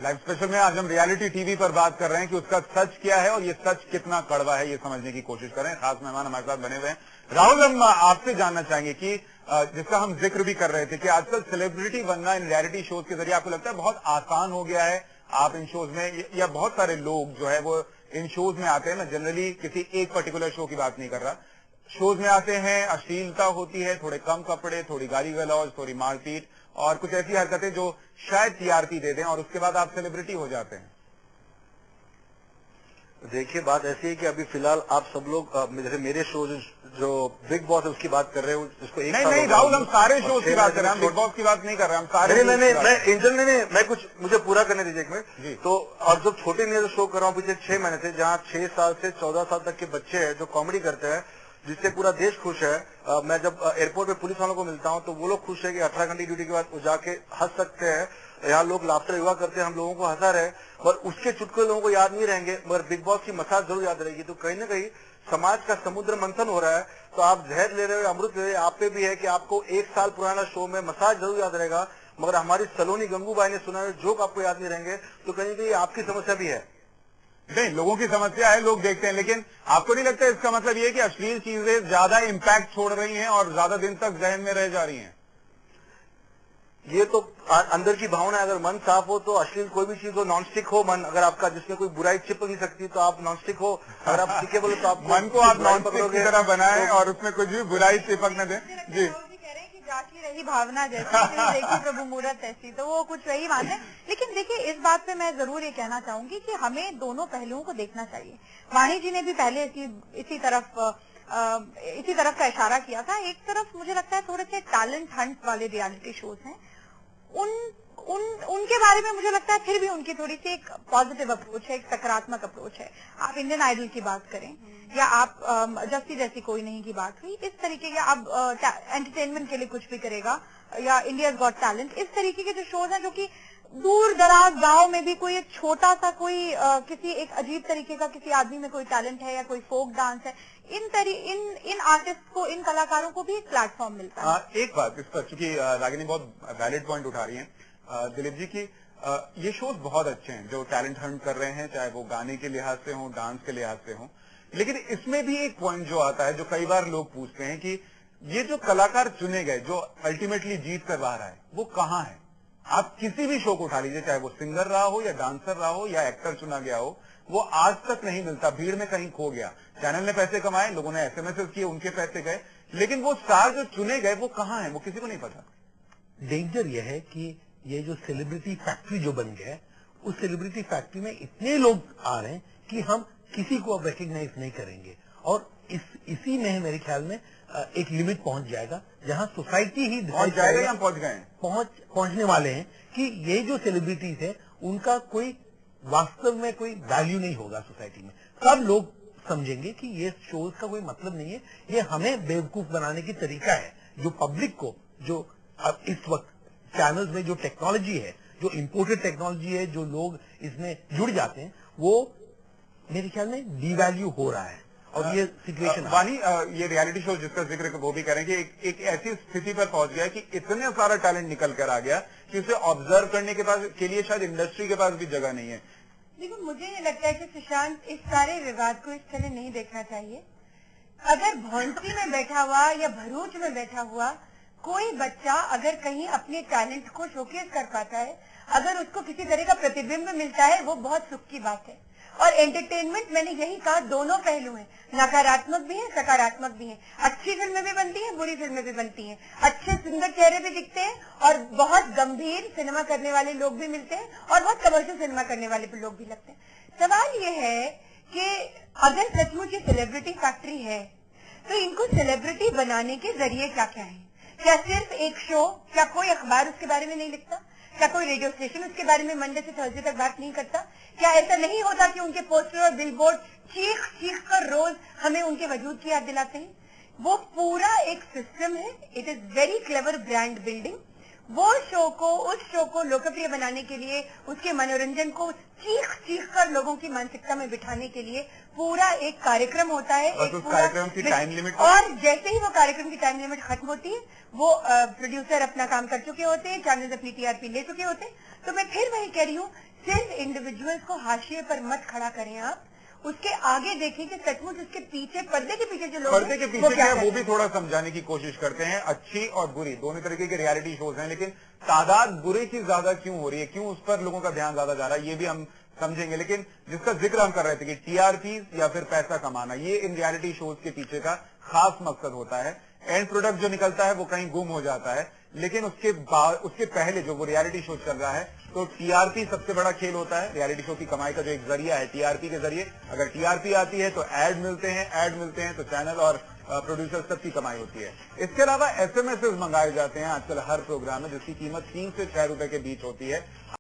Live special में आज हम रियलिटी टीवी पर बात कर रहे हैं कि उसका सच क्या है और ये सच कितना कड़वा है, ये समझने की कोशिश कर रहे हैं। खास मेहमान हमारे साथ बने हुए हैं। राहुल, हम आपसे जानना चाहेंगे कि जिसका हम जिक्र भी कर रहे थे कि आजकल सेलिब्रिटी बनना इन रियलिटी शोज के जरिए आपको लगता है बहुत आसान हो गया है। आप इन शोज में या बहुत सारे लोग जो है वो इन शोज में आते हैं, मैं जनरली किसी एक पर्टिकुलर शो की बात नहीं कर रहा, शोज में आते हैं, अश्लीलता होती है, थोड़े कम कपड़े, थोड़ी गाली गलौज, थोड़ी मारपीट और कुछ ऐसी हरकतें जो शायद टीआरपी दे दें और उसके बाद आप सेलिब्रिटी हो जाते हैं। देखिए, बात ऐसी है कि अभी फिलहाल आप सब लोग जैसे मेरे शो जो बिग बॉस है उसकी बात कर रहे हो, जिसको एक नहीं राहुल, हम सारे शोज की बात कर रहे हैं, हम बिग बॉस की बात नहीं कर रहे, हम सारे मैं कुछ मुझे पूरा करने दीजिए एक मिनट। तो और जो छोटे ने जो शो कर रहा हूँ पिछले 6 महीने से, जहाँ 6 साल से 14 साल तक के बच्चे हैं जो कॉमेडी करते हैं, जिससे पूरा देश खुश है। मैं जब एयरपोर्ट पे पुलिस वालों को मिलता हूं तो वो लोग खुश है कि 18 घंटे ड्यूटी के बाद वो जाके हंस सकते हैं। यहाँ लोग लाफ्टर योगा करते हैं, हम लोगों को हंसा रहे, पर उसके चुटकुले लोगों को याद नहीं रहेंगे, मगर बिग बॉस की मसाज जरूर याद रहेगी। तो कहीं ना कहीं समाज का समुद्र मंथन हो रहा है, तो आप जहर ले रहे हो, अमृत ले रहे हो, आप पे भी है कि आपको 1 साल पुराना शो में मसाज जरूर याद रहेगा, मगर हमारी सलोनी गंगूबाई ने सुना जोक आपको याद नहीं रहेंगे। तो कहीं ना कहीं आपकी समस्या भी है। नहीं, लोगों की समस्या है, लोग देखते हैं, लेकिन आपको नहीं लगता इसका मतलब ये है कि अश्लील चीजें ज्यादा इम्पैक्ट छोड़ रही हैं और ज्यादा दिन तक जहन में रह जा रही हैं? ये तो अंदर की भावना है। अगर मन साफ हो तो अश्लील कोई भी चीज हो, नॉन स्टिक हो मन, अगर आपका जिसमें कोई बुराई चिपक नहीं सकती तो आप नॉन स्टिक हो। अगर आप टिके बोले तो आप मन को आप नॉन स्टिक की तरह बनाएं और उसमें कुछ भी बुराई चिपक न दें। जी, जाती रही भावना जैसी, देखी प्रभु मूरत ऐसी, तो वो कुछ वही बात है। लेकिन देखिए, इस बात पे मैं जरूर ये कहना चाहूंगी कि हमें दोनों पहलुओं को देखना चाहिए। वाणी जी ने भी पहले इसी तरफ का इशारा किया था। एक तरफ मुझे लगता है थोड़े से टैलेंट हंट वाले रियलिटी शोज हैं, उनके बारे में मुझे लगता है फिर भी उनकी थोड़ी सी एक पॉजिटिव अप्रोच है, एक सकारात्मक अप्रोच है। आप इंडियन आइडल की बात करें या आप जस्सी जैसी कोई नहीं की बात हुई, इस तरीके के आप एंटरटेनमेंट के लिए कुछ भी करेगा, या इंडियाज गॉट टैलेंट, इस तरीके के जो शोज हैं जो कि दूर दराज गांव में भी कोई एक छोटा सा कोई किसी एक अजीब तरीके का किसी आदमी में कोई टैलेंट है या कोई फोक डांस है, इन आर्टिस्ट को, इन कलाकारों को भी एक प्लेटफॉर्म मिलता है। एक बात इस पर, चूंकि रागिनी बहुत वैलिड पॉइंट उठा रही है दिलीप जी की, ये शोज बहुत अच्छे हैं जो टैलेंट हंट कर रहे हैं, चाहे वो गाने के लिहाज से हो, डांस के लिहाज से हो, लेकिन इसमें भी एक पॉइंट जो आता है जो कई बार लोग पूछते हैं कि ये जो कलाकार चुने गए, जो अल्टीमेटली जीत कर बाहर आए, वो कहाँ है? आप किसी भी शो को उठा लीजिए, चाहे वो सिंगर रहा हो या डांसर रहा हो या एक्टर चुना गया हो, वो आज तक नहीं मिलता, भीड़ में कहीं खो गया। चैनल ने पैसे कमाए, लोगों ने एसएमएस किए, उनके पैसे गए, लेकिन वो स्टार जो चुने गए वो कहाँ है, वो किसी को नहीं पता। डेंजर यह है कि ये जो सेलिब्रिटी फैक्ट्री जो बन गया है, उस सेलिब्रिटी फैक्ट्री में इतने लोग आ रहे हैं कि हम किसी को अब रिकग्नाइज नहीं करेंगे, और इसी में मेरे ख्याल में एक लिमिट पहुंच जाएगा जहां सोसाइटी ही पहुंच जाएगा या पहुंच गए, पहुंचने वाले हैं कि ये जो सेलिब्रिटीज है उनका कोई वास्तव में कोई वैल्यू नहीं होगा सोसाइटी में। सब लोग समझेंगे कि ये शोज का कोई मतलब नहीं है, ये हमें बेवकूफ बनाने की तरीका है। जो पब्लिक को, जो अब इस वक्त चैनल्स में जो टेक्नोलॉजी है, जो इम्पोर्टेड टेक्नोलॉजी है, जो लोग इसमें जुड़ जाते हैं, वो मेरे ख्याल में डीवैल्यू हो रहा है। और ये सिचुएशन वानी, ये रियलिटी शो जिसका जिक्र वो भी करेंगे, एक ऐसी स्थिति पर पहुंच गया कि इतने सारा टैलेंट निकल कर आ गया कि उसे ऑब्जर्व करने के लिए शायद इंडस्ट्री के पास भी जगह नहीं है। देखो, मुझे ये लगता है कि सुशांत, इस सारे विवाद को इस तरह नहीं देखना चाहिए। अगर भौंसी में बैठा हुआ या भरूच में बैठा हुआ कोई बच्चा अगर कहीं अपने टैलेंट को शोकेस कर पाता है, अगर उसको किसी तरह का प्रतिबिंब मिलता है, वो बहुत सुख की बात है। और एंटरटेनमेंट, मैंने यही कहा, दोनों पहलू हैं, नकारात्मक भी है, सकारात्मक भी है। अच्छी फिल्में भी बनती हैं, बुरी फिल्में भी बनती हैं, अच्छे सुंदर चेहरे भी दिखते हैं और बहुत गंभीर सिनेमा करने वाले लोग भी मिलते हैं और बहुत कमर्शियल सिनेमा करने वाले लोग भी लगते हैं। सवाल ये है कि अगर सचमुच ये सेलिब्रिटी फैक्ट्री है तो इनको सेलिब्रिटी बनाने के जरिए क्या क्या है? क्या सिर्फ एक शो? क्या कोई अखबार उसके बारे में नहीं लिखता? क्या कोई रेडियो स्टेशन उसके बारे में मंडे से थर्सडे तक बात नहीं करता? क्या ऐसा नहीं होता कि उनके पोस्टर और बिलबोर्ड चीख चीख कर रोज हमें उनके वजूद की याद दिलाते हैं? वो पूरा एक सिस्टम है। It is very clever brand building. वो उस शो को लोकप्रिय बनाने के लिए, उसके मनोरंजन को चीख चीख कर लोगों की मानसिकता में बिठाने के लिए पूरा एक कार्यक्रम होता है, एक पूरा कार्यक्रम की टाइम लिमिट, और जैसे ही वो कार्यक्रम की टाइम लिमिट खत्म होती है, वो प्रोड्यूसर अपना काम कर चुके होते हैं, चैनल अपनी टीआरपी ले चुके होते हैं। तो मैं फिर वही कह रही हूँ, सिर्फ इंडिविजुअल्स को हाशिए पर मत खड़ा करें आप, उसके आगे देखें कि सचमुच उसके पीछे, पर्दे के पीछे जो लोग पर्दे के हैं, पीछे क्या है वो करते भी थोड़ा समझाने की कोशिश करते हैं। अच्छी और बुरी दोनों तरीके के रियलिटी शोज हैं, लेकिन तादाद बुरे की ज्यादा क्यों हो रही है, क्यों उस पर लोगों का ध्यान ज्यादा जा रहा है, ये भी हम समझेंगे। लेकिन जिसका जिक्र हम कर रहे थे कि टीआरपी या फिर पैसा कमाना, ये इन रियलिटी शोज के पीछे का खास मकसद होता है। एंड प्रोडक्ट जो निकलता है वो कहीं गुम हो जाता है, लेकिन उसके पहले जो वो रियलिटी शो चल रहा है, तो टीआरपी सबसे बड़ा खेल होता है। रियलिटी शो की कमाई का जो एक जरिया है टीआरपी के जरिए, अगर टीआरपी आती है तो ऐड मिलते हैं तो चैनल और प्रोड्यूसर सबकी कमाई होती है। इसके अलावा एसएमएस मंगाए जाते हैं आजकल हर प्रोग्राम में, जिसकी कीमत 3 से 6 रुपए के बीच होती है।